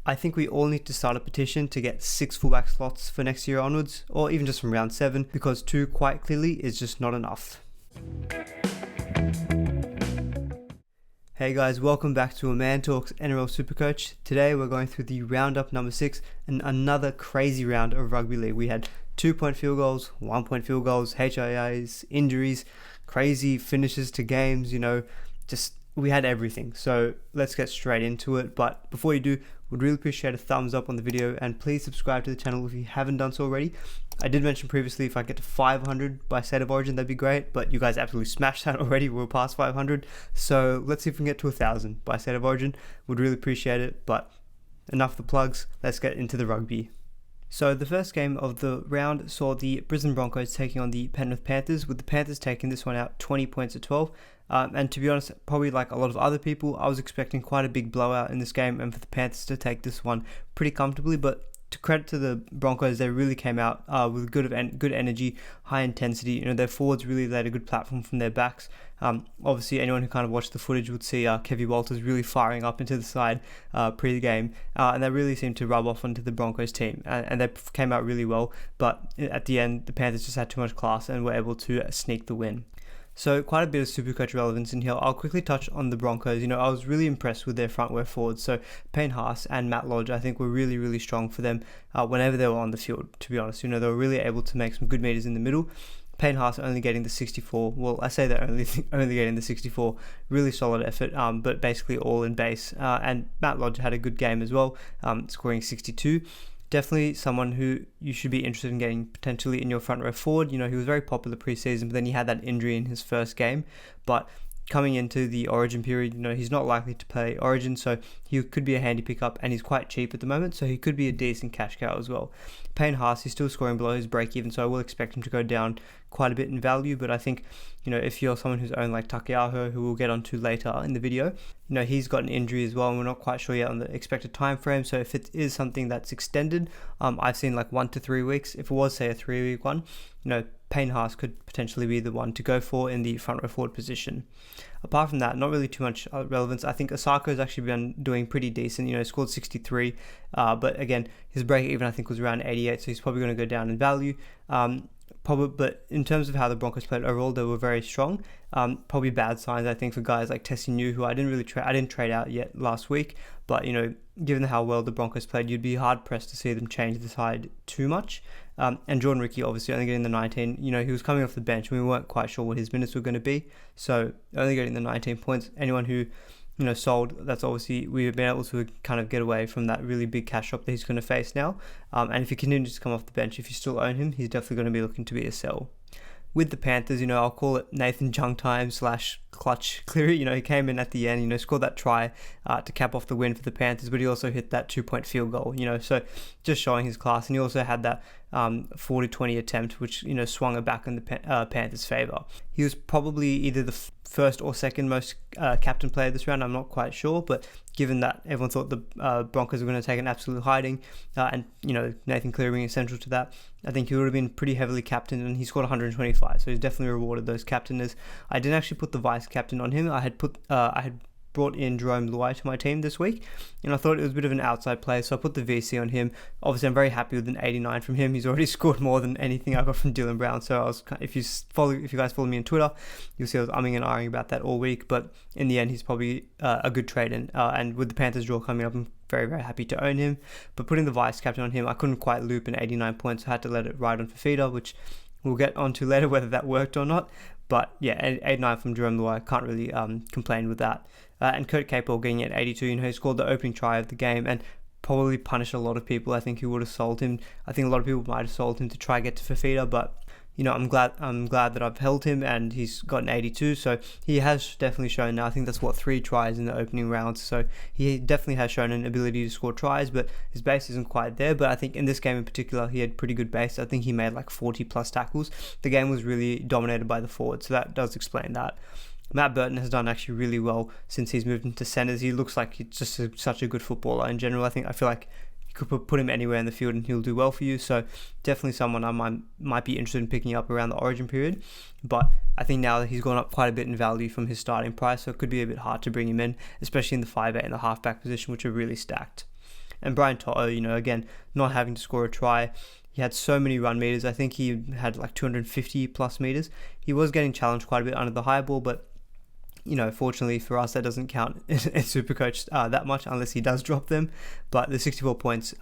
I think we all need to start a petition to get 6 fullback slots for next year onwards, or even just from round 7, because 2 quite clearly is just not enough. Hey guys, welcome back to A Man Talks NRL SuperCoach. Today we're going through the roundup number 6 and another crazy round of rugby league. We had 2-point field goals, 1-point field goals, HIAs, injuries, crazy finishes to games, we had everything. So let's get straight into it. But before you do, would really appreciate a thumbs up on the video, and please subscribe to the channel if you haven't done so already. I did mention previously if I get to 500 by State of Origin, that'd be great, but you guys absolutely smashed that already. We're past 500. So let's see if we can get to 1,000 by State of Origin. Would really appreciate it. But enough of the plugs. Let's get into the rugby. So the first game of the round saw the Brisbane Broncos taking on the Penrith Panthers, with the Panthers taking this one out 20 points to 12. And to be honest, probably like a lot of other people, I was expecting quite a big blowout in this game and for the Panthers to take this one pretty comfortably. But to credit to the Broncos, they really came out with good energy, high intensity. Their forwards really laid a good platform from their backs. Obviously, anyone who kind of watched the footage would see Kevy Walters really firing up into the side pre-game, and that really seemed to rub off onto the Broncos team, and they came out really well. But at the end, the Panthers just had too much class and were able to sneak the win. So quite a bit of SuperCoach relevance in here. I'll quickly touch on the Broncos. I was really impressed with their frontwear forwards. So Payne Haas and Matt Lodge, I think, were really, really strong for them whenever they were on the field, to be honest. They were really able to make some good meters in the middle. Payne Haas only getting the 64. Well, I say they're only getting the 64. Really solid effort, but basically all in base. And Matt Lodge had a good game as well, scoring 62. Definitely someone who you should be interested in getting potentially in your front row forward. He was very popular preseason, but then he had that injury in his first game. But coming into the Origin period, he's not likely to play Origin, so he could be a handy pickup, and he's quite cheap at the moment, so he could be a decent cash cow as well. Payne Haas, he's still scoring below his break even, so I will expect him to go down quite a bit in value. But I think, if you're someone who's owned like Takiaho, who we'll get onto later in the video, he's got an injury as well, and we're not quite sure yet on the expected time frame. So if it is something that's extended, I've seen like 1 to 3 weeks. If it was, say, a 3-week one, Payne Haas could potentially be the one to go for in the front row forward position. Apart from that, not really too much relevance. I think Osako's actually been doing pretty decent. Scored 63, but again, his break even I think was around 88, so he's probably going to go down in value. But in terms of how the Broncos played overall, they were very strong. Probably bad signs, I think, for guys like Tessie New, who I didn't trade out yet last week. But given how well the Broncos played, you'd be hard pressed to see them change the side too much. And Jordan Ricky obviously only getting the 19. He was coming off the bench, and we weren't quite sure what his minutes were going to be. So only getting the 19 points. Anyone who sold, that's obviously, we've been able to kind of get away from that really big cash drop that he's going to face now. And if he continues to come off the bench, if you still own him, he's definitely going to be looking to be a sell. With the Panthers, I'll call it Nathan Jung time / clutch Cleary. He came in at the end, scored that try to cap off the win for the Panthers, but he also hit that 2-point field goal, so just showing his class. And he also had that 40-20 attempt, which, swung it back in the Panthers' favour. He was probably either the first or second most captain player this round. I'm not quite sure, but given that everyone thought the Broncos were going to take an absolute hiding, and Nathan Cleary being essential to that, I think he would have been pretty heavily captained, and he scored 125, so he's definitely rewarded those captainers. I didn't actually put the vice captain on him. I had brought in Jerome Luai to my team this week, and I thought it was a bit of an outside play, so I put the VC on him. Obviously, I'm very happy with an 89 from him. He's already scored more than anything I got from Dylan Brown, so if you guys follow me on Twitter, you'll see I was umming and ahhing about that all week, but in the end, he's probably a good trade, and with the Panthers draw coming up, I'm very, very happy to own him. But putting the vice captain on him, I couldn't quite loop an 89 points, so I had to let it ride on Fafita, which we'll get onto later whether that worked or not. But yeah, 89 from Jerome Luai, can't really complain with that. And Kurt Capewell getting at 82, he scored the opening try of the game and probably punished a lot of people. I think who would have sold him. I think a lot of people might have sold him to try get to Fafita, but I'm glad that I've held him, and he's got an 82, so he has definitely shown now. I think that's 3 tries in the opening rounds, so he definitely has shown an ability to score tries, but his base isn't quite there. But I think in this game in particular, he had pretty good base. I think he made like 40 plus tackles. The game was really dominated by the forward, so that does explain that. Matt Burton has done actually really well since he's moved into centres. He looks like he's just such a good footballer in general. I feel like you could put him anywhere in the field and he'll do well for you. So definitely someone I might be interested in picking up around the Origin period. But I think now that he's gone up quite a bit in value from his starting price, so it could be a bit hard to bring him in, especially in the 5'8" and the halfback position, which are really stacked. And Brian To'o, again, not having to score a try. He had so many run meters. I think he had like 250 plus meters. He was getting challenged quite a bit under the high ball, but fortunately for us, that doesn't count in SuperCoach that much unless he does drop them. But the 64 points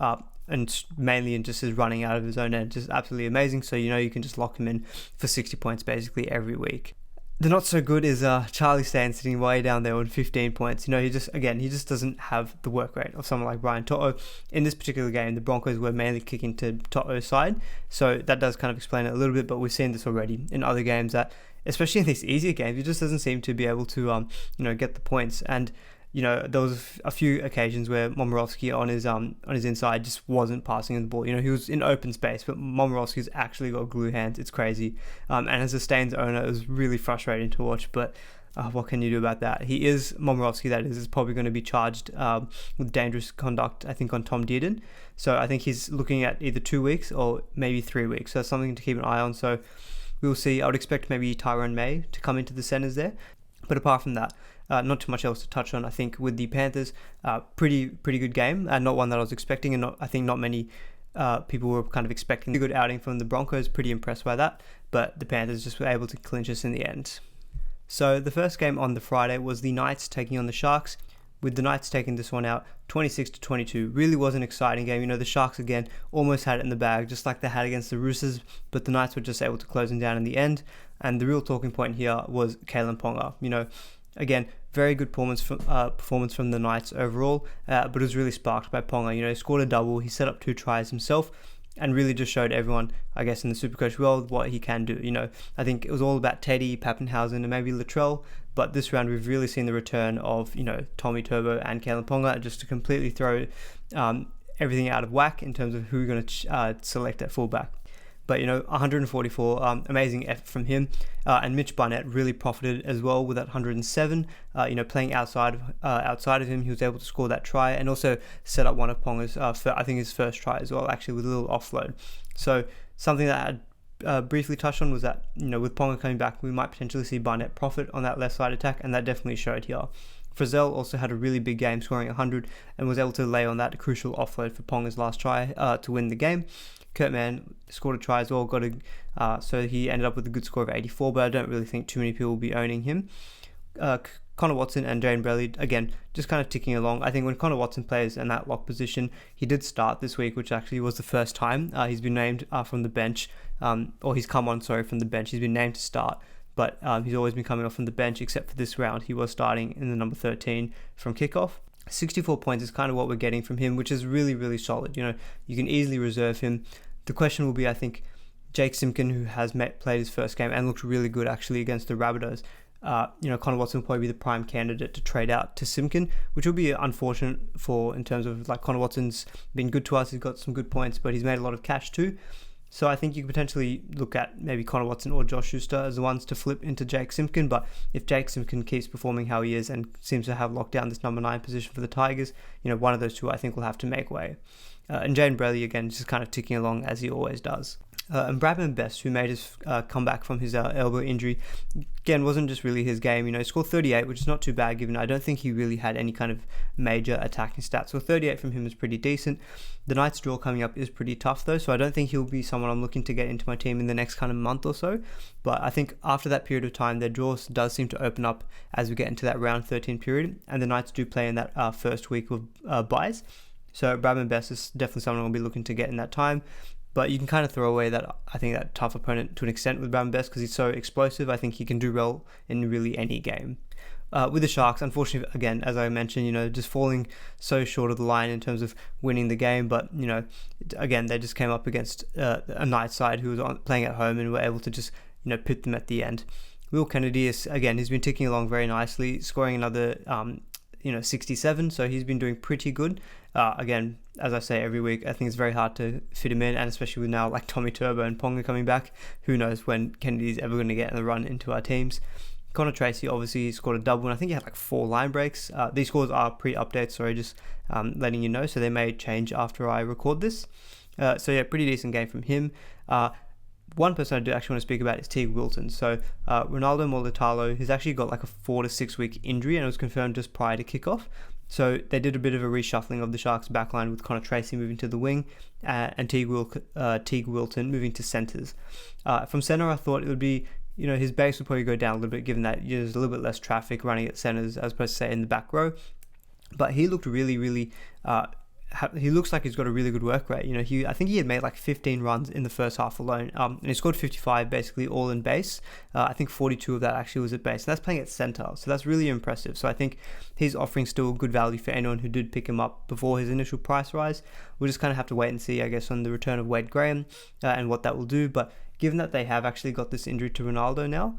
and mainly in just his running out of his own end, just absolutely amazing. So you can just lock him in for 60 points basically every week. The not so good is Charlie Stan sitting way down there on 15 points. He just doesn't have the work rate of someone like Brian To'o. In this particular game, the Broncos were mainly kicking to To'o's side, so that does kind of explain it a little bit, but we've seen this already in other games that, especially in these easier games, he just doesn't seem to be able to, get the points. And there was a few occasions where Momorowski on his inside just wasn't passing the ball. He was in open space, but Momorowski's actually got glue hands. It's crazy. And as a Stains owner, it was really frustrating to watch. But what can you do about that? Momorowski, that is probably going to be charged with dangerous conduct, I think, on Tom Dearden. So I think he's looking at either 2 weeks or maybe 3 weeks. So that's something to keep an eye on. So we'll see. I would expect maybe Tyrone May to come into the centres there. But apart from that, not too much else to touch on. I think with the Panthers, pretty good game, and not one that I was expecting, and I think not many people were kind of expecting a good outing from the Broncos. Pretty impressed by that, but the Panthers just were able to clinch us in the end. So the first game on the Friday was the Knights taking on the Sharks, with the Knights taking this one out 26-22. Really was an exciting game. The Sharks again almost had it in the bag, just like they had against the Roosters, but the Knights were just able to close them down in the end. And the real talking point here was Kalen Ponga. Again, very good performance from the Knights overall, but it was really sparked by Ponga. He scored a double, he set up 2 tries himself, and really just showed everyone, I guess, in the SuperCoach world what he can do. I think it was all about Teddy, Pappenhausen, and maybe Latrell, but this round we've really seen the return of, Tommy Turbo and Kalen Ponga, just to completely throw everything out of whack in terms of who we're going to select at fullback. But 144, amazing effort from him, and Mitch Barnett really profited as well with that 107. Playing outside of him, he was able to score that try and also set up one of Ponga's, I think his first try as well, actually with a little offload. So something that I briefly touched on was that with Ponga coming back, we might potentially see Barnett profit on that left side attack, and that definitely showed here. Frizzell also had a really big game, scoring 100, and was able to lay on that crucial offload for Ponga's last try to win the game. Kurtman scored a try as well, so he ended up with a good score of 84, but I don't really think too many people will be owning him. Connor Watson and Jane Brelly, again, just kind of ticking along. I think when Connor Watson plays in that lock position, he did start this week, which actually was the first time he's been named from the bench, or he's come on, from the bench. He's been named to start, but he's always been coming off from the bench, except for this round. He was starting in the number 13 from kickoff. 64 points is kind of what we're getting from him, which is really, really solid. You can easily reserve him. The question will be, I think, Jake Simpkin, who has played his first game and looked really good actually against the Rabbitohs. Connor Watson will probably be the prime candidate to trade out to Simpkin, which will be unfortunate in terms of Connor Watson's been good to us. He's got some good points, but he's made a lot of cash too. So I think you could potentially look at maybe Connor Watson or Josh Schuster as the ones to flip into Jake Simpkin. But if Jake Simpkin keeps performing how he is and seems to have locked down this number 9 position for the Tigers, one of those two I think will have to make way. And Jane Brelly, again, just kind of ticking along as he always does. And Bradman Best, who made his comeback from his elbow injury, again, wasn't just really his game. He scored 38, which is not too bad, given I don't think he really had any kind of major attacking stats. So 38 from him is pretty decent. The Knights draw coming up is pretty tough, though, so I don't think he'll be someone I'm looking to get into my team in the next kind of month or so. But I think after that period of time, their draw does seem to open up as we get into that round 13 period, and the Knights do play in that first week of buys. So Bradman Best is definitely someone I'll be looking to get in that time. But you can kind of throw away that tough opponent to an extent with Bradman Best because he's so explosive. I think he can do well in really any game. With the Sharks, unfortunately, again, as I mentioned, just falling so short of the line in terms of winning the game. But, again, they just came up against a Knights side who was playing at home and were able to just, pit them at the end. Will Kennedy, he's been ticking along very nicely, scoring another 67, so he's been doing pretty good. Again, as I say every week, I think it's very hard to fit him in, and especially with now Tommy Turbo and Ponga coming back, who knows when Kennedy's ever going to get in the run into our teams. Connor Tracy obviously scored a double, and I think he had 4 line breaks. These scores are pre-updates, sorry, just letting you know, so they may change after I record this. Pretty decent game from him. One person I do actually want to speak about is Teague Wilton. So Ronaldo Molitalo, he's actually got a 4 to 6 week injury, and it was confirmed just prior to kickoff. So they did a bit of a reshuffling of the Sharks backline with Connor Tracy moving to the wing and Teague Wilton moving to centres. From centre, I thought it would be, his base would probably go down a little bit given that there's a little bit less traffic running at centres as opposed to, say, in the back row. But he looked really, he looks like he's got a really good work rate. I think he had made like 15 runs in the first half alone, and he scored 55 basically all in base. I think 42 of that actually was at base, and that's playing at centre, so that's really impressive. So I think he's offering still good value for anyone who did pick him up before his initial price rise. We'll just kind of have to wait and see, I guess, on the return of Wade Graham and what that will do. But given that they have actually got this injury to Ronaldo now,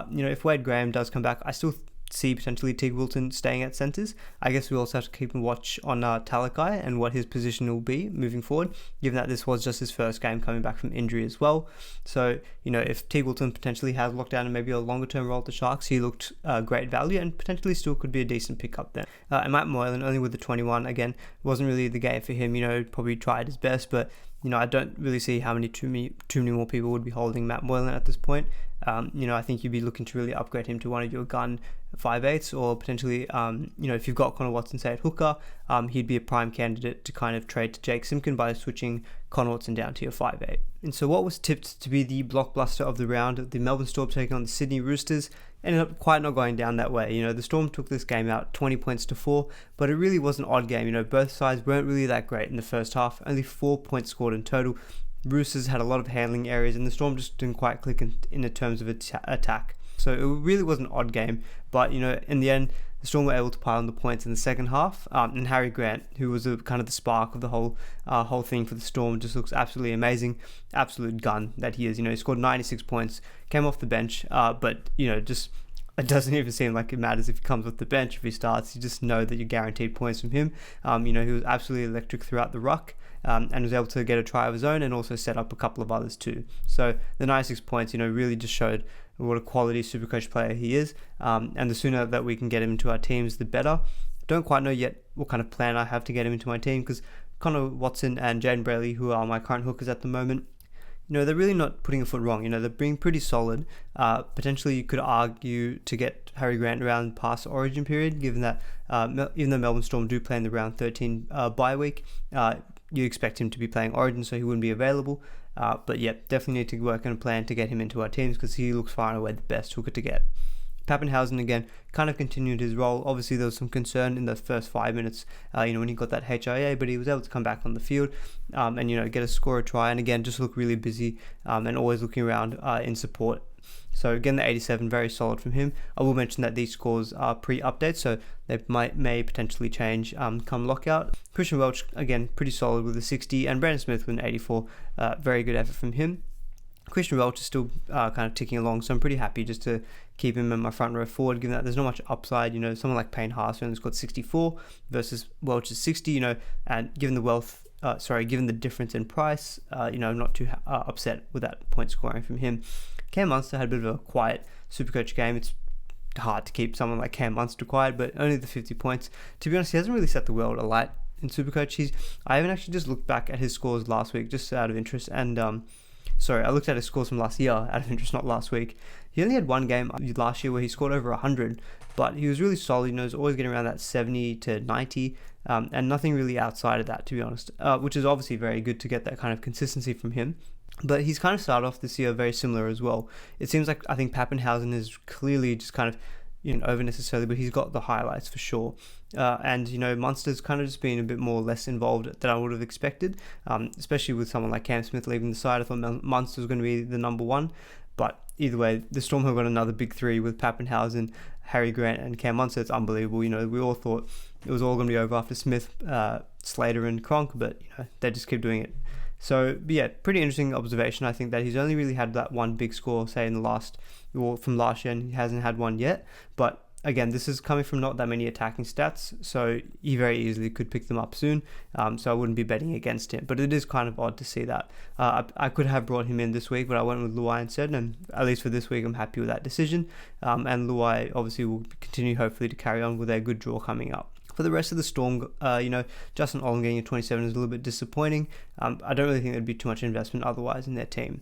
if Wade Graham does come back, I still see potentially Teague Wilton staying at centres. I guess we also have to keep a watch on Talakai and what his position will be moving forward, given that this was just his first game coming back from injury as well. So, if Teague Wilton potentially has locked down and maybe a longer term role at the Sharks, he looked great value and potentially still could be a decent pickup there. And Matt Moylan, only with the 21, again, wasn't really the game for him. Probably tried his best, but I don't really see how too many more people would be holding Matt Moylan at this point. I think you'd be looking to really upgrade him to one of your gun 5/8s, or potentially, if you've got Connor Watson, say, at hooker, he'd be a prime candidate to kind of trade to Jake Simpkin by switching Connor Watson down to your 5/8. And so what was tipped to be the blockbuster of the round, the Melbourne Storm taking on the Sydney Roosters, ended up quite not going down that way. The Storm took this game out 20 points to 4, but it really was an odd game. Both sides weren't really that great in the first half, only 4 points scored in total. Roosters had a lot of handling areas, and the Storm just didn't quite click in the terms of attack. So it really was an odd game, but in the end, the Storm were able to pile on the points in the second half. And Harry Grant, who was kind of the spark of the whole thing for the Storm, just looks absolutely amazing, absolute gun that he is. He scored 96 points, came off the bench, but just it doesn't even seem like it matters if he comes off the bench. If he starts, you just know that you're guaranteed points from him. He was absolutely electric throughout the ruck. And was able to get a try of his own and also set up a couple of others too. So the 96 points, really just showed what a quality Supercoach player he is. And the sooner that we can get him into our teams, the better. Don't quite know yet what kind of plan I have to get him into my team, because Connor Watson and Jaden Brayley, who are my current hookers at the moment, they're really not putting a foot wrong. They're being pretty solid. Potentially, you could argue to get Harry Grant around past the Origin period, given that even though Melbourne Storm do play in the round 13 bye week, you expect him to be playing Origin, so he wouldn't be available. But yeah, definitely need to work on a plan to get him into our teams, because he looks far and away the best hooker to get. Pappenhausen, again, kind of continued his role. Obviously, there was some concern in the first 5 minutes, when he got that HIA, but he was able to come back on the field and, get a score, a try, and again, just look really busy and always looking around in support. So again, the 87, very solid from him. I will mention that these scores are pre-update, so they may potentially change come lockout. Christian Welch, again, pretty solid with a 60, and Brandon Smith with an 84. Very good effort from him. Christian Welch is still kind of ticking along, so I'm pretty happy just to keep him in my front row forward, given that there's not much upside. Someone like Payne Haas only got 64 versus Welch's 60, and given the difference in price, I'm not too upset with that point scoring from him. Cam Munster had a bit of a quiet Supercoach game. It's hard to keep someone like Cam Munster quiet, but only the 50 points. To be honest, he hasn't really set the world alight in Supercoach. I haven't actually just looked back at his scores last week, just out of interest, and I looked at his scores from last year out of interest, not last week. He only had one game last year where he scored over 100, but he was really solid. He was always getting around that 70 to 90, and nothing really outside of that, to be honest, which is obviously very good to get that kind of consistency from him. But he's kind of started off this year very similar as well. It seems like I think Pappenhausen is clearly just kind of over necessarily, but he's got the highlights for sure. And Munster's kind of just been a bit more less involved than I would have expected, especially with someone like Cam Smith leaving the side. I thought Munster was going to be the number one, but either way, the Storm have got another big three with Pappenhausen, Harry Grant, and Cam Munster. It's unbelievable. We all thought it was all going to be over after Smith, Slater, and Cronk, but they just keep doing it. So yeah, pretty interesting observation. I think that he's only really had that one big score, say from last year, and he hasn't had one yet. But again, this is coming from not that many attacking stats, so he very easily could pick them up soon. So I wouldn't be betting against him. But it is kind of odd to see that. I could have brought him in this week, but I went with Luai instead, and at least for this week, I'm happy with that decision. And Luai obviously will continue, hopefully, to carry on with a good draw coming up. For the rest of the Storm, Justin Olam getting a 27 is a little bit disappointing. I don't really think there'd be too much investment otherwise in their team.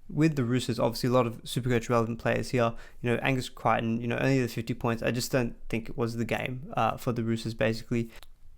with the Roosters, obviously a lot of Supercoach relevant players here. Angus Crichton, only the 50 points. I just don't think it was the game for the Roosters, basically.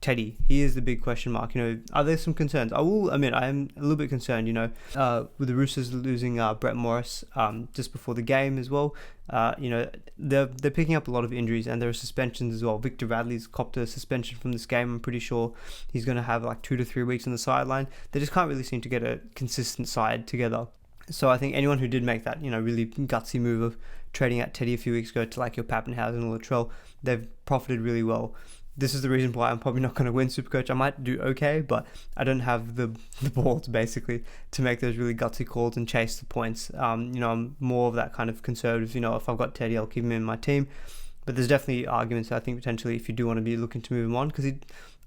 Teddy, he is the big question mark. Are there some concerns? I will admit I am a little bit concerned, with the Roosters losing Brett Morris just before the game as well. They're picking up a lot of injuries, and there are suspensions as well. Victor Radley's copped a suspension from this game. I'm pretty sure he's going to have like 2 to 3 weeks on the sideline. They just can't really seem to get a consistent side together. So I think anyone who did make that, really gutsy move of trading at Teddy a few weeks ago to like your Pappenhausen or Latrell, they've profited really well. This is the reason why I'm probably not going to win Supercoach. I might do okay, but I don't have the balls basically to make those really gutsy calls and chase the points. I'm more of that kind of conservative. If I've got Teddy, I'll keep him in my team. But there's definitely arguments, I think, potentially if you do want to be looking to move him on, because he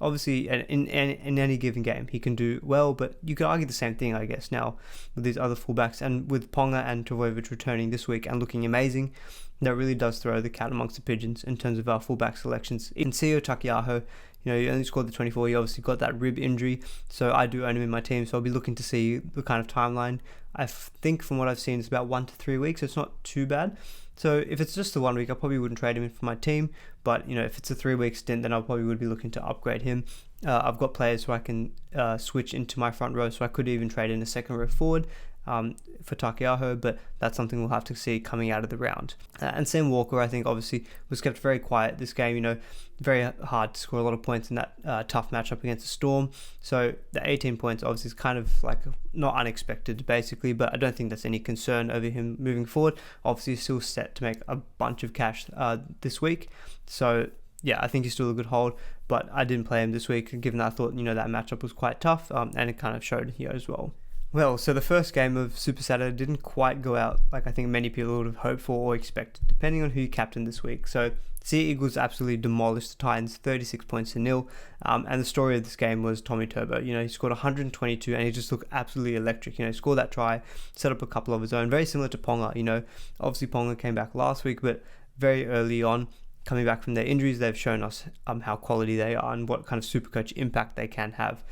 obviously in any given game he can do well. But you could argue the same thing, I guess, now with these other fullbacks, and with Ponga and Trbojevic returning this week and looking amazing. That really does throw the cat amongst the pigeons in terms of our fullback selections. In Sio Takiaho, he only scored the 24. He obviously got that rib injury, so I do own him in my team. So I'll be looking to see the kind of timeline. I think from what I've seen, it's about 1 to 3 weeks. So it's not too bad. So if it's just the 1 week, I probably wouldn't trade him in for my team. But if it's a 3 week stint, then I probably would be looking to upgrade him. I've got players who I can switch into my front row, so I could even trade in a second row forward for Takiaho, but that's something we'll have to see coming out of the round. And Sam Walker, I think, obviously was kept very quiet this game. Very hard to score a lot of points in that tough matchup against the Storm. So the 18 points obviously is kind of like not unexpected, basically, but I don't think that's any concern over him moving forward. Obviously, he's still set to make a bunch of cash this week. So yeah, I think he's still a good hold, but I didn't play him this week, given that I thought, that matchup was quite tough, and it kind of showed here as well. Well, so the first game of Super Saturday didn't quite go out like I think many people would have hoped for or expected, depending on who you captained this week. So Sea Eagles absolutely demolished the Titans, 36 points to nil. And the story of this game was Tommy Turbo. He scored 122 and he just looked absolutely electric. He scored that try, set up a couple of his own, very similar to Ponga. Obviously Ponga came back last week, but very early on, coming back from their injuries, they've shown us how quality they are and what kind of Supercoach impact they can have.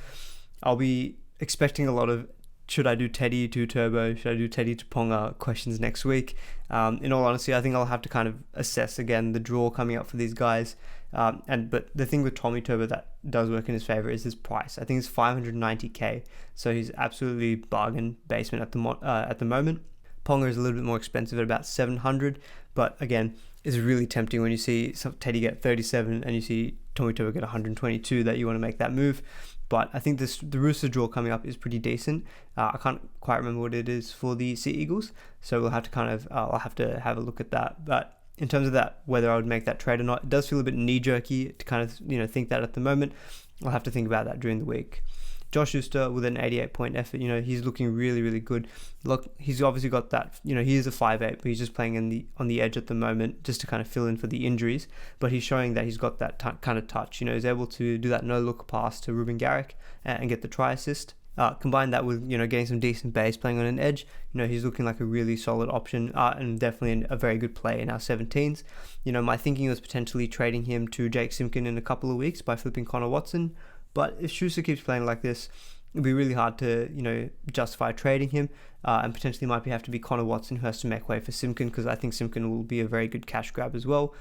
I'll be expecting a lot of should I do Teddy to Turbo, should I do Teddy to Ponga questions next week. In all honesty, I think I'll have to kind of assess again the draw coming up for these guys. But the thing with Tommy Turbo that does work in his favour is his price. I think it's 590k, so he's absolutely bargain basement at the moment. Ponga is a little bit more expensive at about 700, but again, it's really tempting when you see Teddy get 37 and you see Tommy Turbo get 122 that you want to make that move. But I think the Roosters draw coming up is pretty decent. I can't quite remember what it is for the Sea Eagles, so we'll have to I'll have to have a look at that. But in terms of that, whether I would make that trade or not, it does feel a bit knee-jerky to kind of think that at the moment. I'll have to think about that during the week. Josh Schuster with an 88-point effort, he's looking really, really good. Look, he's obviously got that, he is a 5'8", but he's just playing on the edge at the moment just to kind of fill in for the injuries. But he's showing that he's got that kind of touch. He's able to do that no-look pass to Ruben Garrick and get the try assist. Combine that with, getting some decent base, playing on an edge, he's looking like a really solid option and definitely a very good play in our 17s. My thinking was potentially trading him to Jake Simpkin in a couple of weeks by flipping Connor Watson. But if Schuster keeps playing like this, it'll be really hard to, justify trading him. And potentially might have to be Connor Watson who has to make way for Simpkin, because I think Simpkin will be a very good cash grab as well.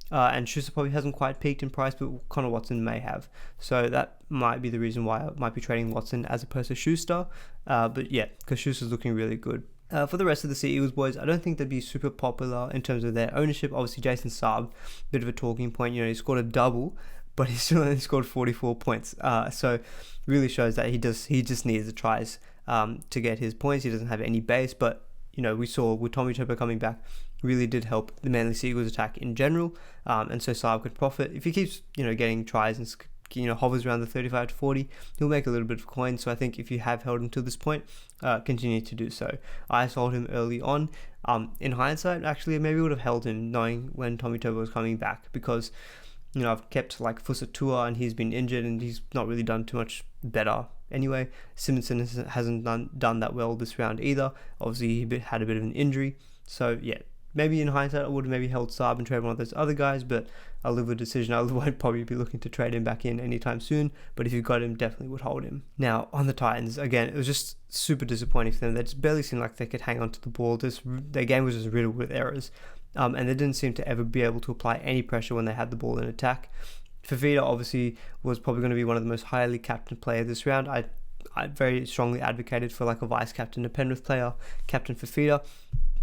And Schuster probably hasn't quite peaked in price, but Connor Watson may have. So that might be the reason why I might be trading Watson as opposed to Schuster. But yeah, because Schuster's looking really good. For the rest of the Sea Eagles boys, I don't think they'd be super popular in terms of their ownership. Obviously, Jason Saab, bit of a talking point. He scored a double, but he still only scored 44 points. So really shows that he just needs the tries to get his points. He doesn't have any base, but we saw with Tommy Turbo coming back, really did help the Manly Sea Eagles attack in general. And so Saab could profit. If he keeps getting tries and hovers around the 35 to 40, he'll make a little bit of coin. So I think if you have held him to this point, continue to do so. I sold him early on. In hindsight, actually, maybe would have held him knowing when Tommy Turbo was coming back, because I've kept like Fusatua and he's been injured and he's not really done too much better anyway. Simonson hasn't done that well this round either. Obviously, he had a bit of an injury. So yeah, maybe in hindsight I would have maybe held Saab and traded one of those other guys, but I'll live with the decision. I won't probably be looking to trade him back in anytime soon, but if you got him, definitely would hold him. Now, on the Titans, again, it was just super disappointing for them. They just barely seemed like they could hang on to the ball. Their game was just riddled with errors, and they didn't seem to ever be able to apply any pressure when they had the ball in attack. Fafita obviously was probably going to be one of the most highly captained players this round. I very strongly advocated for like a vice captain, a Penrith player, Captain Fafita,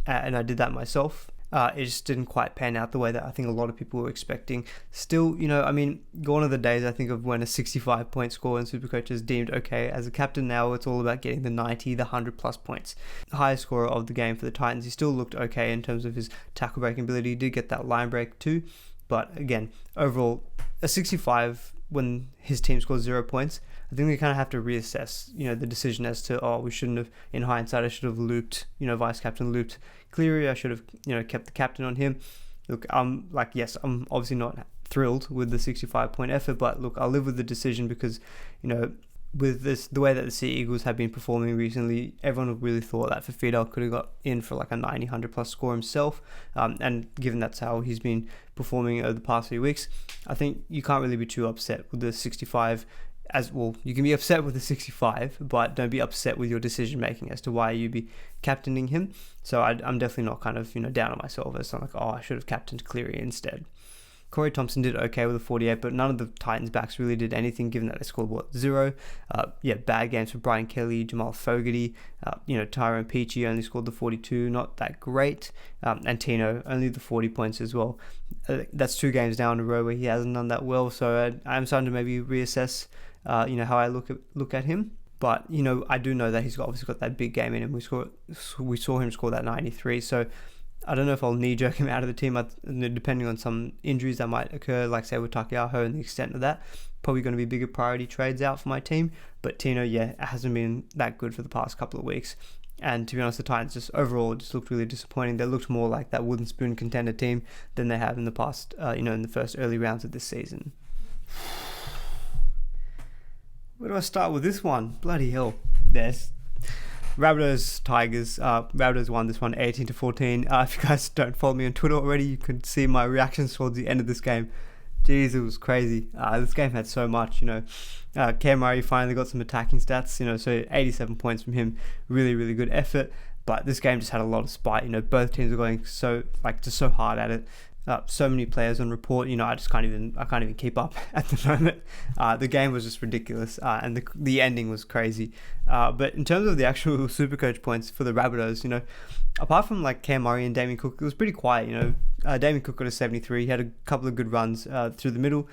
and I did that myself. It just didn't quite pan out the way that I think a lot of people were expecting. Still, gone are the days, I think, of when a 65-point score in SuperCoach is deemed okay. As a captain now, it's all about getting the 90, the 100-plus points. The highest scorer of the game for the Titans, he still looked okay in terms of his tackle breaking ability. He did get that line break too. But again, overall, a 65 when his team scores 0 points, I think we kind of have to reassess, the decision as to, we shouldn't have, in hindsight, I should have looped, vice captain looped Cleary. I should have, kept the captain on him. Look, yes, I'm obviously not thrilled with the 65-point effort, but look, I'll live with the decision because, with the way that the Sea Eagles have been performing recently, everyone really thought that Fafita could have got in for like a 90, 100-plus score himself. And given that's how he's been performing over the past few weeks, I think you can't really be too upset with the 65 as well. You can be upset with the 65, but don't be upset with your decision making as to why you be captaining him. So I'm definitely not kind of down on myself as I'm like, I should have captained Cleary instead. Corey Thompson did okay with a 48, but none of the Titans backs really did anything given that they scored 0. Bad games for Brian Kelly, Jamal Fogarty, Tyrone Peachy only scored the 42, not that great, and Tino only the 40 points as well. That's 2 games down in a row where he hasn't done that well, so I'm starting to maybe reassess how I look at him. But I do know that he's obviously got that big game in him. We saw him score that 93, so I don't know if I'll knee-jerk him out of the team, depending on some injuries that might occur, like say with Takiaho and the extent of that. Probably going to be bigger priority trades out for my team. But Tino, it hasn't been that good for the past couple of weeks. And to be honest, the Titans just overall just looked really disappointing. They looked more like that wooden spoon contender team than they have in the past, in the first early rounds of this season. Where do I start with this one? Bloody hell. There's Rabbitohs, Tigers. Rabbitohs won this one 18-14. If you guys don't follow me on Twitter already, you could see my reactions towards the end of this game. Jeez, it was crazy. This game had so much, Cam Murray finally got some attacking stats, so 87 points from him. Really, really good effort. But this game just had a lot of spite. Both teams were going so hard at it. So many players on report, I can't even keep up at the moment. The game was just ridiculous, and the ending was crazy. But in terms of the actual SuperCoach points for the Rabbitohs, apart from like Cam Murray and Damien Cook, it was pretty quiet. Damien Cook got a 73. He had a couple of good runs through the middle.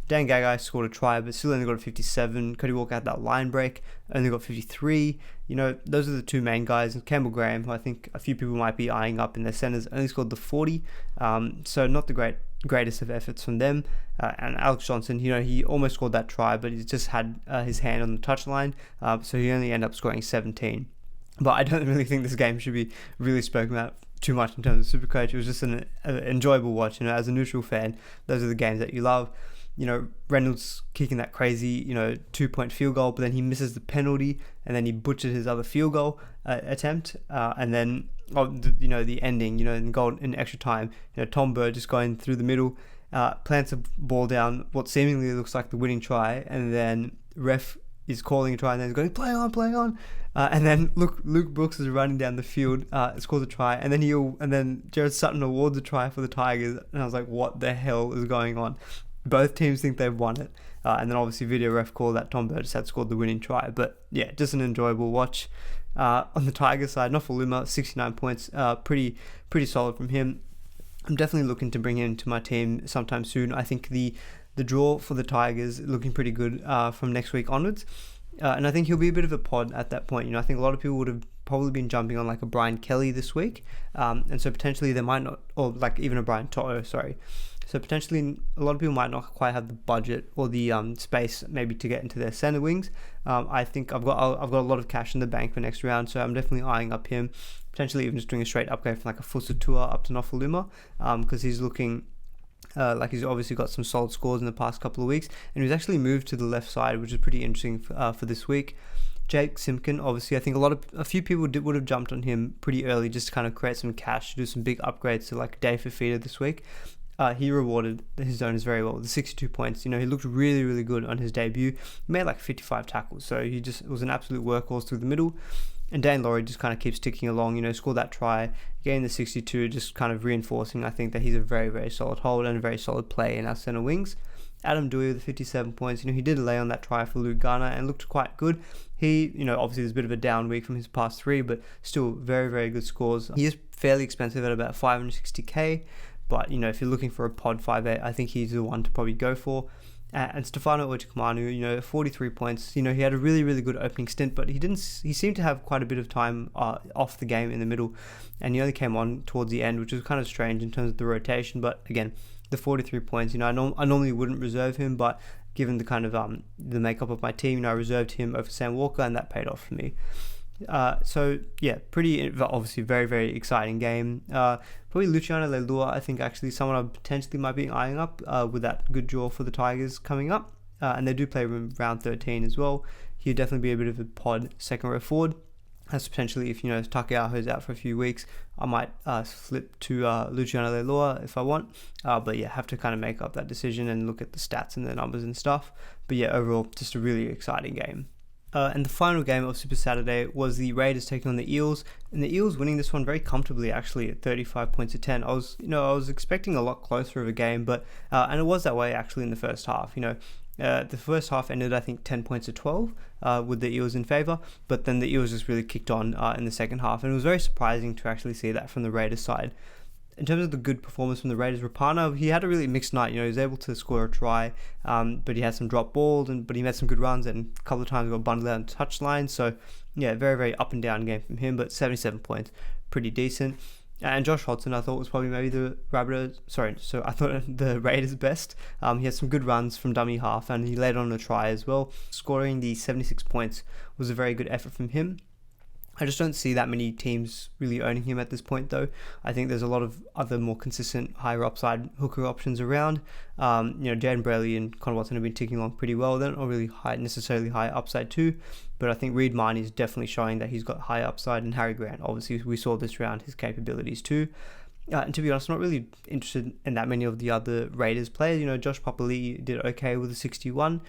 Dan Gagai scored a try, but still only got a 57. Cody Walker had that line break, only got 53. Those are the 2 main guys. And Campbell Graham, who I think a few people might be eyeing up in their centers, only scored the 40. So not the greatest of efforts from them. And Alex Johnson, he almost scored that try, but he just had his hand on the touchline. So he only ended up scoring 17. But I don't really think this game should be really spoken about too much in terms of SuperCoach. It was just an enjoyable watch. As a neutral fan, those are the games that you love. Reynolds kicking that crazy, 2-point field goal, but then he misses the penalty, and then he butchered his other field goal attempt, and then the ending, in goal in extra time, Tom Bird just going through the middle, plants a ball down what seemingly looks like the winning try, and then ref is calling a try, and then he's going play on, and then Luke Brooks is running down the field, scores a try, and then Jared Sutton awards a try for the Tigers, and I was like, what the hell is going on? Both teams think they've won it, and then obviously video ref called that Tom Burgess had scored the winning try. But yeah, just an enjoyable watch. On the Tigers side, Nofaluma, 69 points, pretty solid from him. I'm definitely looking to bring him to my team sometime soon. I think the draw for the Tigers looking pretty good from next week onwards, and I think he'll be a bit of a pod at that point. I think a lot of people would have probably been jumping on like a Brian Kelly this week, and so potentially they might not, or like even a Brian To'o, sorry. So potentially a lot of people might not quite have the budget or the space maybe to get into their center wings. I think I've got a lot of cash in the bank for next round, so I'm definitely eyeing up him. Potentially even just doing a straight upgrade from like a Fusatua up to Nofaluma, because he's looking Like he's obviously got some solid scores in the past couple of weeks, and he's actually moved to the left side, which is pretty interesting for this week. Jake Simpkin, obviously, I think a few people would have jumped on him pretty early just to kind of create some cash, to do some big upgrades to like Dave Fafita this week. He rewarded his owners very well with the 62 points. He looked really, really good on his debut. He made like 55 tackles, so he just was an absolute workhorse through the middle. And Dane Laurie just kind of keeps ticking along, scored that try, gained the 62, just kind of reinforcing, I think, that he's a very, very solid hold and a very solid play in our centre wings. Adam Dewey with 57 points, he did lay on that try for Luke Garner and looked quite good. He, obviously there's a bit of a down week from his past three, but still very, very good scores. He is fairly expensive at about 560k, but, if you're looking for a pod 5'8", I think he's the one to probably go for. And Stefano Uchikamanu, 43 points. He had a really, really good opening stint, but he seemed to have quite a bit of time off the game in the middle, and he only came on towards the end, which was kind of strange in terms of the rotation. But again, the 43 points, I normally wouldn't reserve him, but given the kind of the makeup of my team, I reserved him over Sam Walker, and that paid off for me. So yeah, pretty obviously very, very exciting game. Probably Luciano Leilua, I think actually someone I potentially might be eyeing up with that good draw for the Tigers coming up, and they do play round 13 as well. He'd definitely be a bit of a pod second row forward. As potentially, if Takeaho's out for a few weeks, I might flip to Luciano Leilua if I want. But yeah, have to kind of make up that decision and look at the stats and the numbers and stuff. But yeah, overall, just a really exciting game. And the final game of Super Saturday was the Raiders taking on the Eels, and the Eels winning this one very comfortably, actually, at 35 points to 10. I was expecting a lot closer of a game, but and it was that way actually in the first half. The first half ended, I think, 10 points to 12 with the Eels in favour, but then the Eels just really kicked on in the second half, and it was very surprising to actually see that from the Raiders side. In terms of the good performance from the Raiders, Rapana, he had a really mixed night. He was able to score a try, but he had some drop balls, but he made some good runs, and a couple of times got bundled out on touchline. So yeah, very, very up and down game from him, but 77 points, pretty decent. And Josh Hodgson, I thought, was probably maybe the I thought the Raiders' best. He had some good runs from dummy half, and he laid on a try as well. Scoring the 76 points was a very good effort from him. I just don't see that many teams really owning him at this point, though. I think there's a lot of other more consistent, higher upside hooker options around. Jaden Braley and Connor Watson have been ticking along pretty well. They're not really necessarily high upside too, but I think Reid Marnie is definitely showing that he's got high upside, and Harry Grant, obviously, we saw this round, his capabilities too. And to be honest, I'm not really interested in that many of the other Raiders players. Josh Papali'i did okay with a 61.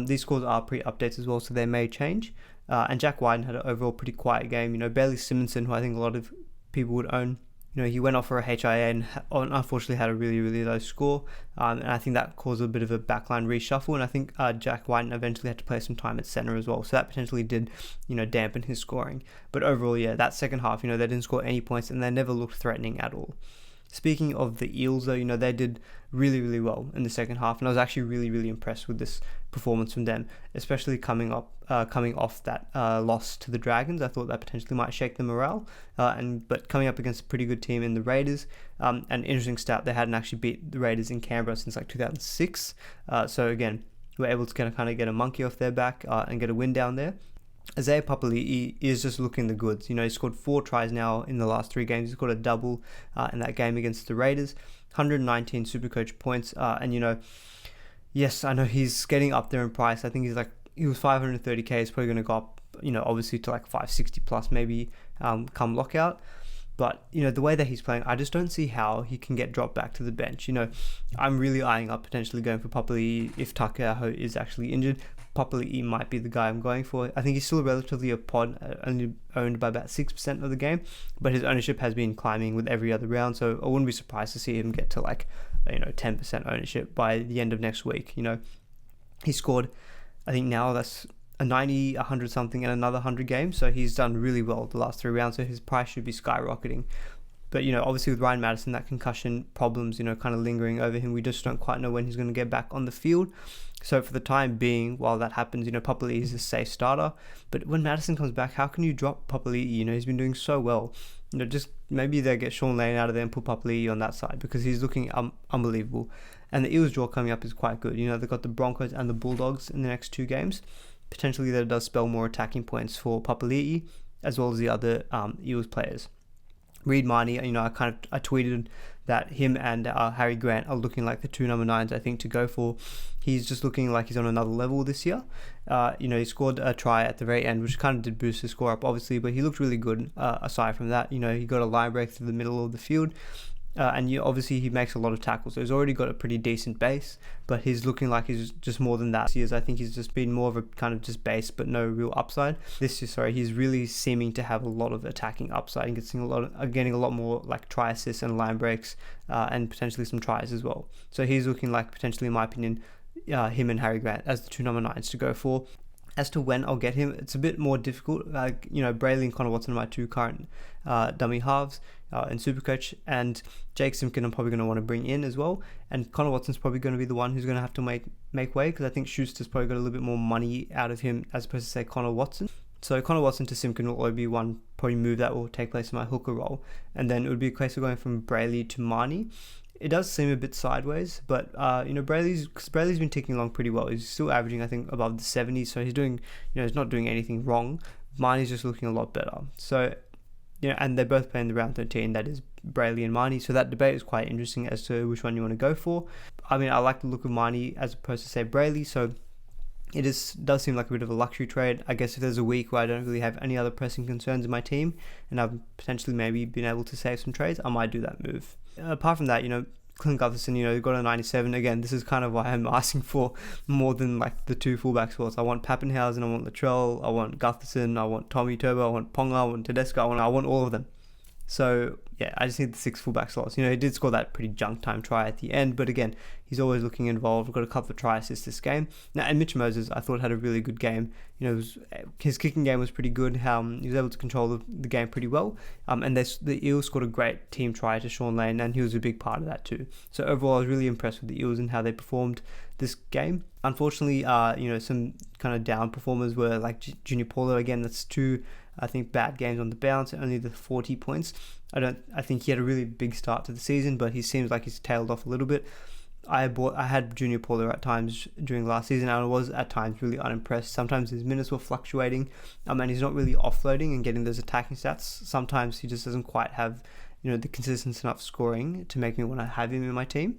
These scores are pre-updates as well, so they may change. And Jack Wyden had an overall pretty quiet game. Bailey Simonson, who I think a lot of people would own, he went off for a HIA and unfortunately had a really, really low score. And I think that caused a bit of a backline reshuffle. And I think Jack Wyden eventually had to play some time at centre as well. So that potentially did, dampen his scoring. But overall, yeah, that second half, they didn't score any points and they never looked threatening at all. Speaking of the Eels, though, they did really, really well in the second half, and I was actually really, really impressed with this performance from them, especially coming off that loss to the Dragons. I thought that potentially might shake the morale, but coming up against a pretty good team in the Raiders. An interesting stat, they hadn't actually beat the Raiders in Canberra since like 2006. So again, we're able to kind of get a monkey off their back and get a win down there. Isaiah Papali'i is just looking the goods. He scored 4 tries now in the last 3 games. He scored a double in that game against the Raiders. 119 SuperCoach points. And yes, I know he's getting up there in price. I think he was 530k. He's probably going to go up, obviously to like 560 plus maybe come lockout. But, the way that he's playing, I just don't see how he can get dropped back to the bench. I'm really eyeing up potentially going for Papali'i if Takeaho is actually injured. Papali'i might be the guy I'm going for. I think he's still relatively a pod, only owned by about 6% of the game, but his ownership has been climbing with every other round, so I wouldn't be surprised to see him get to 10% ownership by the end of next week. He scored, I think now that's a 90, 100 something and another 100 games, so he's done really well the last 3 rounds, so his price should be skyrocketing. But, obviously with Ryan Madison, that concussion problems, kind of lingering over him, we just don't quite know when he's going to get back on the field. So for the time being, while that happens, Papali'i is a safe starter. But when Madison comes back, how can you drop Papali'i? He's been doing so well. Just maybe they get Sean Lane out of there and put Papali'i on that side because he's looking unbelievable. And the Eels draw coming up is quite good. They've got the Broncos and the Bulldogs in the next 2 games. Potentially that does spell more attacking points for Papali'i as well as the other Eels players. Reid Marnie, I tweeted that him and Harry Grant are looking like the two number 9s I think to go for. He's just looking like he's on another level this year. He scored a try at the very end, which kind of did boost his score up, obviously, but he looked really good aside from that. He got a line break through the middle of the field. Obviously he makes a lot of tackles, so he's already got a pretty decent base, but he's looking like he's just more than that. I think he's just been more of a kind of just base, but no real upside. He's really seeming to have a lot of attacking upside and getting a lot more like try assists and line breaks, and potentially some tries as well. So he's looking like potentially, in my opinion, him and Harry Grant as the two number 9s to go for. As to when I'll get him, it's a bit more difficult. Brayley and Connor Watson are my two current dummy halves in SuperCoach, and Jake Simpkin I'm probably going to want to bring in as well. And Connor Watson's probably going to be the one who's going to have to make way, because I think Schuster's probably got a little bit more money out of him as opposed to, say, Connor Watson. So Connor Watson to Simpkin will only be one probably move that will take place in my hooker role, and then it would be a case of going from Brayley to Marnie. It does seem a bit sideways, but Brayley's been ticking along pretty well. He's still averaging, I think, above the 70s, so he's doing, he's not doing anything wrong. Marnie's just looking a lot better. So, and they're both playing the round 13, that is Brayley and Marnie. So that debate is quite interesting as to which one you want to go for. I like the look of Marnie as opposed to, say, Brayley, so it does seem like a bit of a luxury trade. I guess if there's a week where I don't really have any other pressing concerns in my team, and I've potentially maybe been able to save some trades, I might do that move. Apart from that, Clint Gutherson, got a 97. Again, this is kind of why I'm asking for more than like the two fullback spots. I want Pappenhausen, I want Latrell, I want Gutherson, I want Tommy Turbo, I want Ponga, I want Tedesco, I want all of them. So yeah, I just need the 6 fullback slots. He did score that pretty junk time try at the end, but again, he's always looking involved. We've got a couple of try assists this game. Now, and Mitch Moses, I thought, had a really good game. His kicking game was pretty good. He was able to control the game pretty well. And the Eels scored a great team try to Sean Lane, and he was a big part of that too. So overall, I was really impressed with the Eels and how they performed this game. Unfortunately, some kind of down performers were like Junior Paulo. Again, that's 2, I think, bad games on the bounce, only the 40 points. I think he had a really big start to the season, but he seems like he's tailed off a little bit. I had Junior Paulo at times during last season, and I was at times really unimpressed. Sometimes his minutes were fluctuating, and he's not really offloading and getting those attacking stats. Sometimes he just doesn't quite have, the consistent enough scoring to make me want to have him in my team.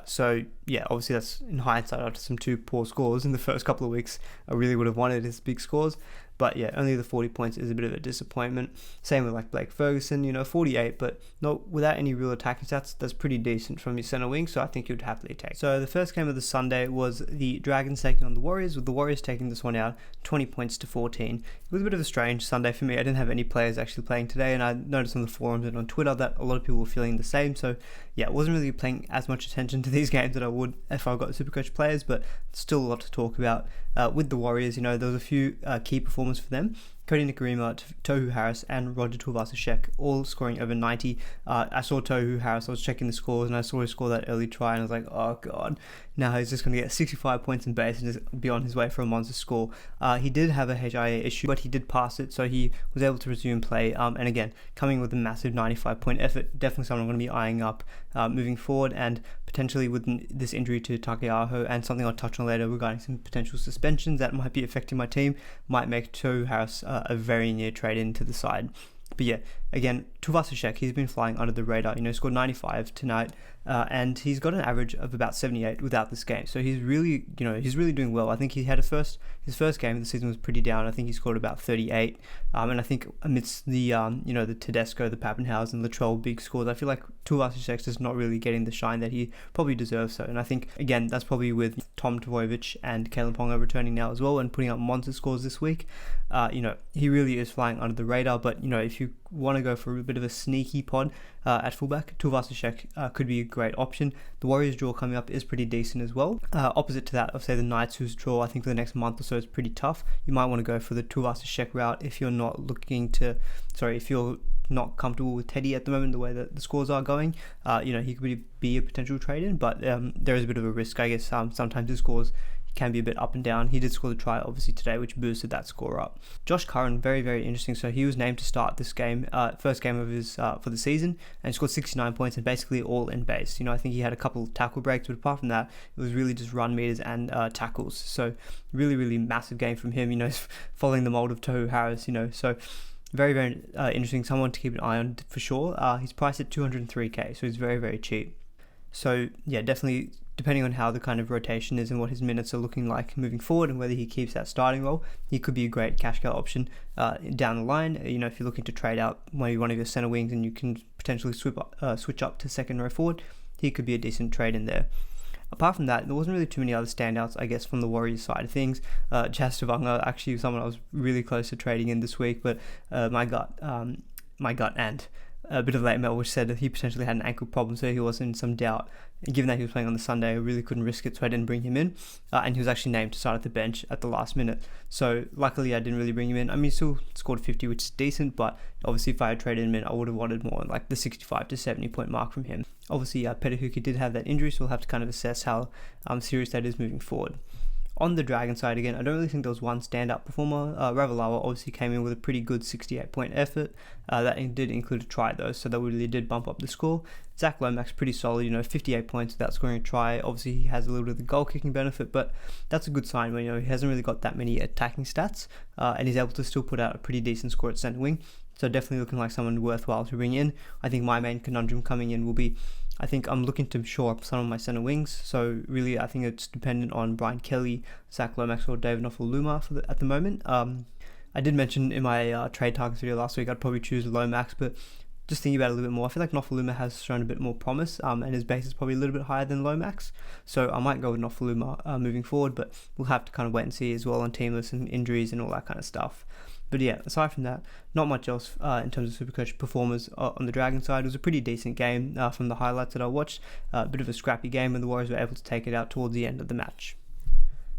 So yeah, obviously that's in hindsight after some 2 poor scores in the first couple of weeks. I really would have wanted his big scores, but yeah, only the 40 points is a bit of a disappointment. Same with like Blake Ferguson, 48, but not without any real attacking stats. That's pretty decent from your center wing, so I think you'd happily take. So the first game of the Sunday was the Dragons taking on the Warriors, with the Warriors taking this one out 20 points to 14. It was a bit of a strange Sunday for me. I didn't have any players actually playing today, and I noticed on the forums and on Twitter that a lot of people were feeling the same. So yeah, I wasn't really paying as much attention to these games that I would if I got SuperCoach players, but still a lot to talk about. With the Warriors, there was a few key performers for them. Cody Nikorima, Tohu Harris, and Roger Tuivasa-Sheck all scoring over 90. I saw Tohu Harris, I was checking the scores, and I saw him score that early try, and I was like, oh god, now he's just going to get 65 points in base and just be on his way for a monster score. He did have a HIA issue, but he did pass it, so he was able to resume play. And again, coming with a massive 95-point effort, definitely someone I'm going to be eyeing up moving forward, and potentially with this injury to Takeaho, and something I'll touch on later regarding some potential suspensions that might be affecting my team, might make Tohu Harris a very near trade into the side. But yeah, again, Tuivasa-Sheck, he's been flying under the radar. Scored 95 tonight, and he's got an average of about 78 without this game. So he's really, he's really doing well. I think he had his first game of the season was pretty down. I think he scored about 38, and I think amidst the, the Tedesco, the Pappenhausen, Latrell big scores, I feel like Tuivasa-Sheck's just not really getting the shine that he probably deserves. So, and I think again that's probably with Tom Tavoyevich and Kalen Ponga returning now as well and putting up monster scores this week. He really is flying under the radar. But if you want to go for a bit of a sneaky pod at fullback, Tuivasa-Sheck could be a great option. The Warriors draw coming up is pretty decent as well. Opposite to that of, say, the Knights, whose draw I think for the next month or so is pretty tough. You might want to go for the Tuivasa-Sheck route if you're not if you're not comfortable with Teddy at the moment, the way that the scores are going. He could be a potential trade in, but there is a bit of a risk, I guess. Sometimes his scores can be a bit up and down. He did score the try obviously today, which boosted that score up. Josh Curran, very, very interesting. So he was named to start this game, first game of his for the season, and he scored 69 points and basically all in base. I think he had a couple of tackle breaks, but apart from that, it was really just run meters and tackles. So really, really massive game from him, following the mold of Tohu Harris, so very, very interesting. Someone to keep an eye on for sure. He's priced at 203k, so he's very, very cheap. So yeah, definitely depending on how the kind of rotation is and what his minutes are looking like moving forward and whether he keeps that starting role, he could be a great cash cow option down the line. If you're looking to trade out maybe one of your center wings and you can potentially switch up to second row forward, he could be a decent trade in there. Apart from that, there wasn't really too many other standouts, I guess, from the Warriors side of things. Jas Tavanga, actually someone I was really close to trading in this week, but my gut and a bit of late mail which said that he potentially had an ankle problem, so he was in some doubt. And given that he was playing on the Sunday, I really couldn't risk it, so I didn't bring him in. And he was actually named to start at the bench at the last minute. So luckily I didn't really bring him in. I mean, he still scored 50, which is decent, but obviously if I had traded him in, I would have wanted more, like the 65 to 70 point mark from him. Obviously, Petahuki did have that injury, so we'll have to kind of assess how serious that is moving forward. On the Dragon side again, I don't really think there was one standout performer. Ravalawa obviously came in with a pretty good 68-point effort. That did include a try though, so that really did bump up the score. Zach Lomax pretty solid, 58 points without scoring a try. Obviously he has a little bit of the goal kicking benefit, but that's a good sign when he hasn't really got that many attacking stats, and he's able to still put out a pretty decent score at centre wing. So definitely looking like someone worthwhile to bring in. I think my main conundrum coming in will be, I think I'm looking to shore up some of my centre wings. So really, I think it's dependent on Brian Kelly, Zach Lomax, or David Nofaluma at the moment. I did mention in my trade targets video last week, I'd probably choose Lomax, but just thinking about it a little bit more, I feel like Nofaluma has shown a bit more promise, and his base is probably a little bit higher than Lomax. So I might go with Nofaluma moving forward, but we'll have to kind of wait and see as well on team lists and injuries and all that kind of stuff. But yeah, aside from that, not much else in terms of SuperCoach performers on the Dragon side. It was a pretty decent game from the highlights that I watched. A bit of a scrappy game, and the Warriors were able to take it out towards the end of the match.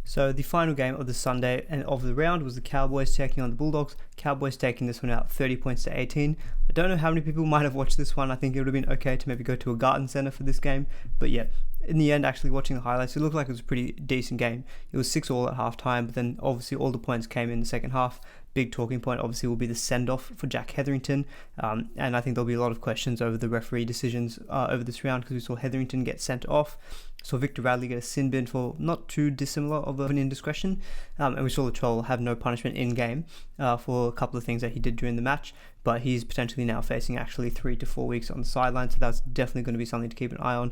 So the final game of the Sunday and of the round was the Cowboys taking on the Bulldogs. Cowboys taking this one out 30 points to 18. I don't know how many people might have watched this one. I think it would have been okay to maybe go to a garden centre for this game. But yeah, in the end, actually watching the highlights, it looked like it was a pretty decent game. It was 6-6 at half time, but then obviously all the points came in the second half. Big talking point obviously will be the send-off for Jack Hetherington, and I think there'll be a lot of questions over the referee decisions over this round, because we saw Hetherington get sent off, saw Victor Radley get a sin bin for not too dissimilar of an indiscretion, and we saw Latrell have no punishment in game for a couple of things that he did during the match, but he's potentially now facing actually 3 to 4 weeks on the sideline, so that's definitely going to be something to keep an eye on.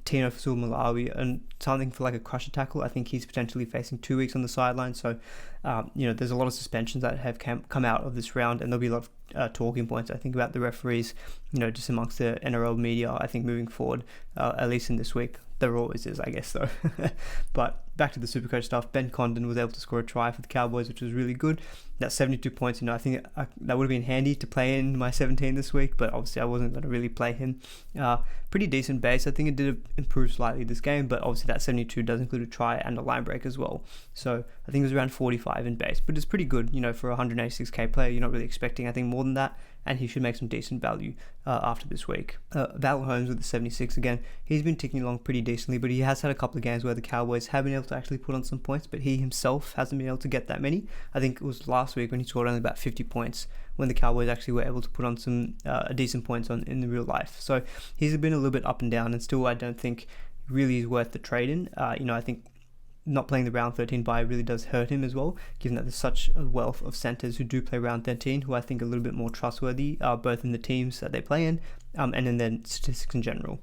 Tino Fasul Malawi, and something for like a crusher tackle, I think he's potentially facing 2 weeks on the sideline, so there's a lot of suspensions that have come out of this round, and there'll be a lot of talking points, I think, about the referees, just amongst the NRL media, I think, moving forward, at least in this week. There always is, I guess, though. But back to the SuperCoach stuff. Ben Condon was able to score a try for the Cowboys, which was really good. That's 72 points. I think that would have been handy to play in my 17 this week, but obviously I wasn't going to really play him. Pretty decent base. I think it did improve slightly this game, but obviously that 72 does include a try and a line break as well. So I think it was around 45 in base, but it's pretty good, for a 186k player. You're not really expecting anything more than that, and he should make some decent value after this week. Val Holmes with the 76 again. He's been ticking along pretty decently, but he has had a couple of games where the Cowboys have been able to actually put on some points, but he himself hasn't been able to get that many. I think it was last week when he scored only about 50 points, when the Cowboys actually were able to put on some decent points in the real life. So he's been a little bit up and down, and still I don't think really is worth the trade in. I think not playing the round 13 bye really does hurt him as well, given that there's such a wealth of centres who do play round 13, who I think are a little bit more trustworthy, both in the teams that they play in and in their statistics in general.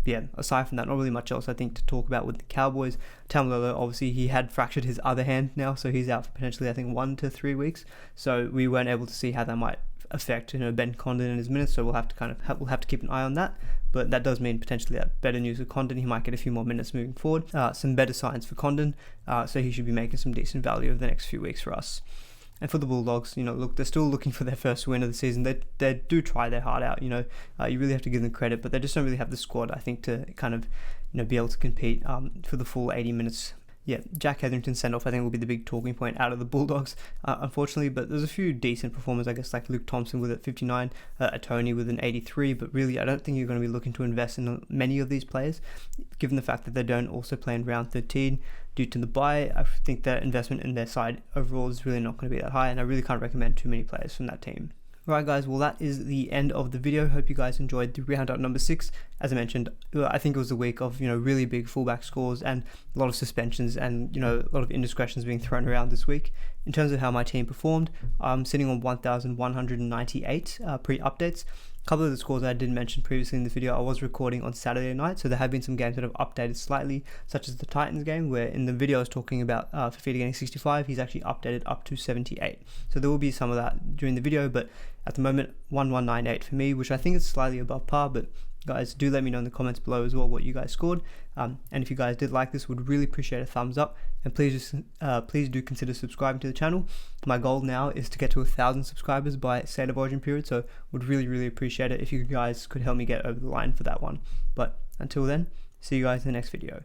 But yeah, aside from that, not really much else I think to talk about with the Cowboys. Tamalolo, obviously he had fractured his other hand now, so he's out for potentially I think 1 to 3 weeks, so we weren't able to see how that might affect Ben Condon in his minutes, so we'll have to keep an eye on that. But that does mean potentially that better news with Condon. He might get a few more minutes moving forward. Some better signs for Condon, so he should be making some decent value over the next few weeks for us. And for the Bulldogs, look, they're still looking for their first win of the season. They do try their heart out. You really have to give them credit, but they just don't really have the squad, I think, to kind of be able to compete for the full 80 minutes. Yeah, Jack Hetherington send-off I think will be the big talking point out of the Bulldogs, unfortunately, but there's a few decent performers, I guess, like Luke Thompson with a 59, a Tony with an 83, but really I don't think you're going to be looking to invest in many of these players, given the fact that they don't also play in round 13 due to the bye. I think that investment in their side overall is really not going to be that high, and I really can't recommend too many players from that team. Alright guys, well that is the end of the video. Hope you guys enjoyed the roundup number 6. As I mentioned, I think it was a week of really big fullback scores and a lot of suspensions and a lot of indiscretions being thrown around this week. In terms of how my team performed, I'm sitting on 1,198 pre-updates. A couple of the scores I didn't mention previously in the video, I was recording on Saturday night, so there have been some games that have updated slightly, such as the Titans game, where in the video I was talking about Fafita getting 65, he's actually updated up to 78. So there will be some of that during the video, but at the moment 1198 for me, which I think is slightly above par, but guys, do let me know in the comments below as well what you guys scored, and if you guys did like this, would really appreciate a thumbs up, and please do consider subscribing to the channel. My goal now is to get to 1,000 subscribers by State of Origin period, so would really appreciate it if you guys could help me get over the line for that one. But until then, see you guys in the next video.